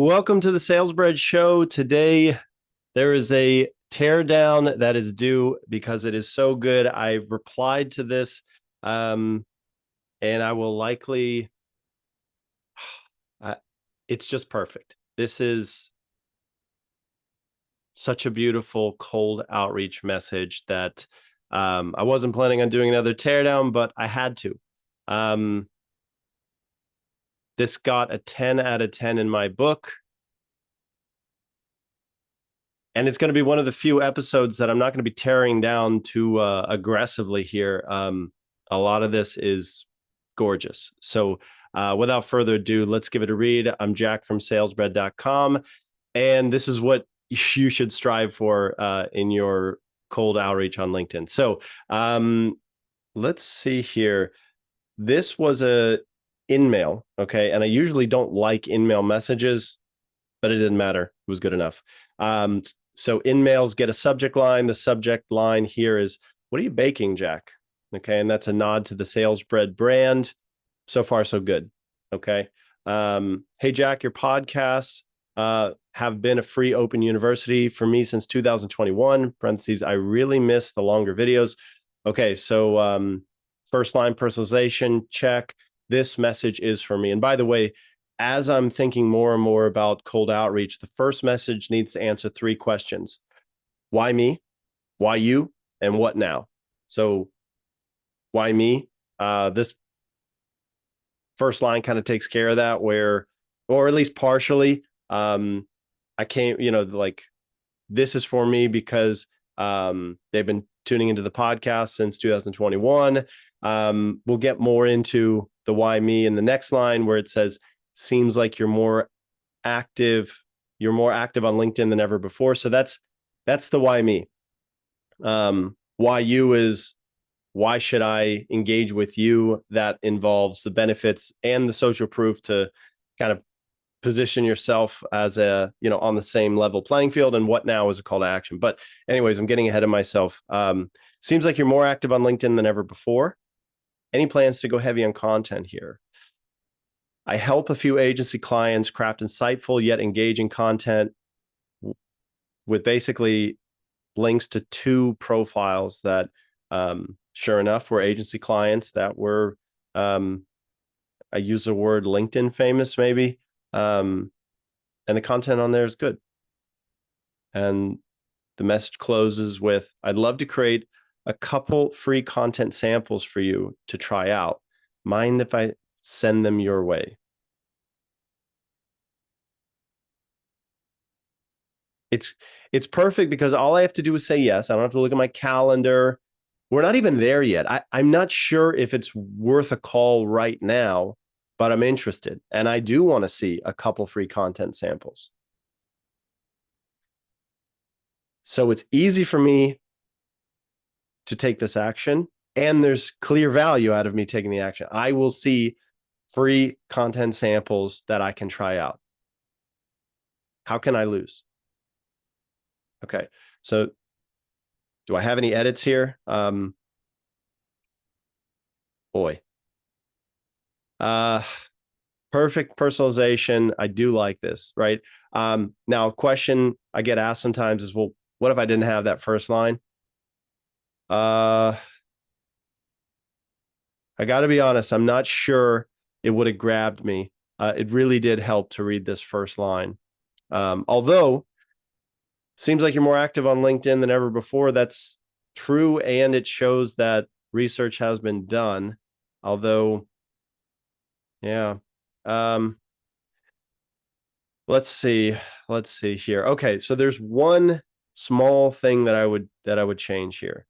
Welcome to the SalesBread show. Today, there is a teardown that is due because it is so good. I replied to this, and I will likely, it's just perfect. This is such a beautiful cold outreach message that I wasn't planning on doing another teardown, but I had to. This got a 10 out of 10 in my book. And it's going to be one of the few episodes that I'm not going to be tearing down too aggressively here. A lot of this is gorgeous. So without further ado, let's give it a read. I'm Jack from SalesBread.com. And this is what you should strive for in your cold outreach on LinkedIn. So let's see here. This was a InMail, okay? And I usually don't like InMail messages, but it didn't matter. It was good enough. So InMails get a subject line. The subject line here is, what are you baking, Jack? Okay, and that's a nod to the SalesBread brand. So far, so good. Okay. Hey, Jack, your podcasts have been a free open university for me since 2021. Parentheses, I really miss the longer videos. Okay, so first line personalization, check. This message is for me. And by the way, as I'm thinking more and more about cold outreach, the first message needs to answer three questions. Why me? Why you? And what now? So why me? This first line kind of takes care of that, where, or at least partially, I came, like, this is for me because they've been tuning into the podcast since 2021. We'll get more into the why me in the next line, where it says, seems like you're more active on LinkedIn than ever before. So that's the why me. Why you is, why should I engage with you? That involves the benefits and the social proof to kind of position yourself as a, on the same level playing field. And what now is a call to action. But anyways, I'm getting ahead of myself. Seems like you're more active on LinkedIn than ever before. Any plans to go heavy on content here? I help a few agency clients craft insightful yet engaging content with basically links to two profiles that, sure enough, were agency clients that were, I use the word LinkedIn famous, maybe. And the content on there is good. And the message closes with, I'd love to create a couple free content samples for you to try out. Mind if I send them your way? It's perfect because all I have to do is say yes. I don't have to look at my calendar. We're not even there yet. I'm not sure if it's worth a call right now, but I'm interested. And I do want to see a couple free content samples. So it's easy for me to take this action, and there's clear value out of me taking the action. I will see free content samples that I can try out. How can I lose? Okay, so do I have any edits here? Boy. Perfect personalization. I do like this, right? Now, a question I get asked sometimes is, well, what if I didn't have that first line? I got to be honest, I'm not sure it would have grabbed me. It really did help to read this first line. Although, seems like you're more active on LinkedIn than ever before. That's true, and it shows that research has been done. Although, yeah. Let's see here. Okay, so there's one small thing that I would change here.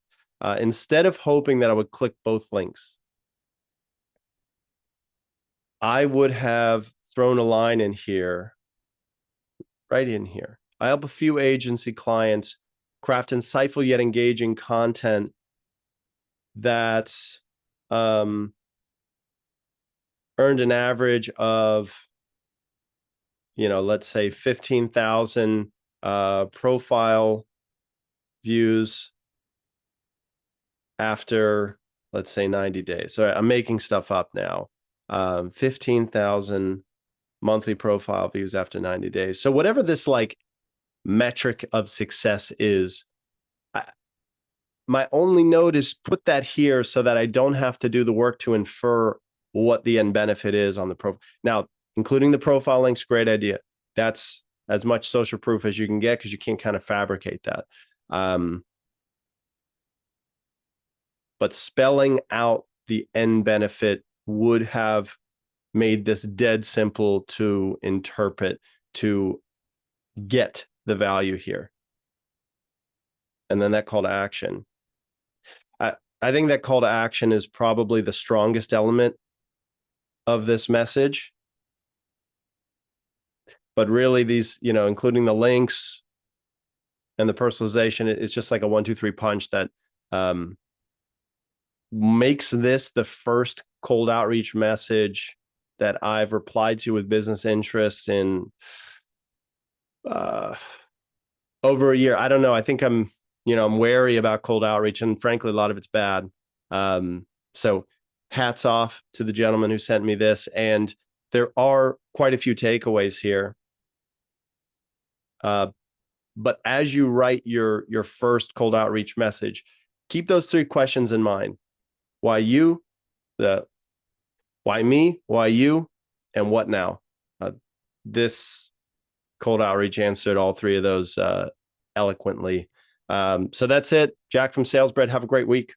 Instead of hoping that I would click both links, I would have thrown a line in here, right in here. I help a few agency clients craft insightful yet engaging content that's earned an average of, let's say 15,000 profile views after, let's say, 90 days. So I'm making stuff up now. 15,000 monthly profile views after 90 days. So whatever this like metric of success is, my only note is put that here so that I don't have to do the work to infer what the end benefit is on the profile. Now, including the profile links, great idea. That's as much social proof as you can get because you can kind of fabricate that. But spelling out the end benefit would have made this dead simple to interpret, to get the value here. And then that call to action. I think that call to action is probably the strongest element of this message. But really these, including the links and the personalization, it's just like a 1-2-3 punch that makes this the first cold outreach message that I've replied to with business interests in over a year. I don't know. I think I'm wary about cold outreach, and frankly, a lot of it's bad. So hats off to the gentleman who sent me this. And there are quite a few takeaways here. But as you write your first cold outreach message, keep those 3 questions in mind. Why you? Why me? Why you? And what now? This cold outreach answered all 3 of those eloquently. So that's it. Jack from SalesBread. Have a great week.